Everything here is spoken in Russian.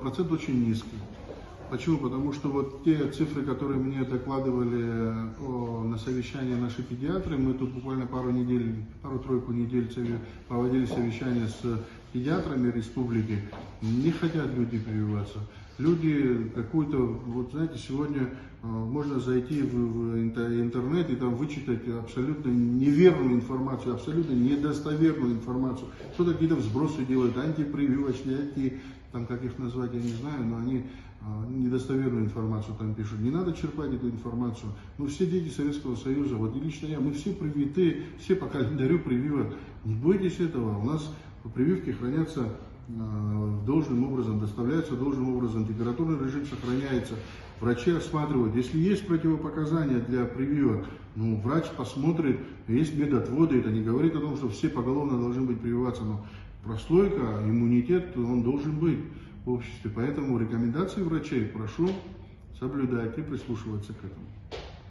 процент очень низкий. Почему? Потому что вот те цифры, которые мне докладывали на совещании наши педиатры, мы тут буквально пару-тройку недель проводили совещание с педиатрами республики, не хотят люди прививаться. Люди какую-то, вот знаете, сегодня можно зайти в интернет и там вычитать абсолютно неверную информацию, абсолютно недостоверную информацию. Кто-то какие-то взбросы делает, антипрививочные, там как их назвать, я не знаю, но они недостоверную информацию там пишут. Не надо черпать эту информацию. Ну, все дети Советского Союза, вот и лично я, мы все привиты, все по календарю прививок. Не бойтесь этого. У нас прививки хранятся должным образом, доставляются должным образом, температурный режим сохраняется. Врачи осматривают. Если есть противопоказания для прививок, ну, врач посмотрит, есть медотводы, это не говорит о том, что все поголовно должны быть прививаться, но прослойка, иммунитет, он должен быть в обществе. Поэтому рекомендации врачей прошу соблюдать и прислушиваться к этому.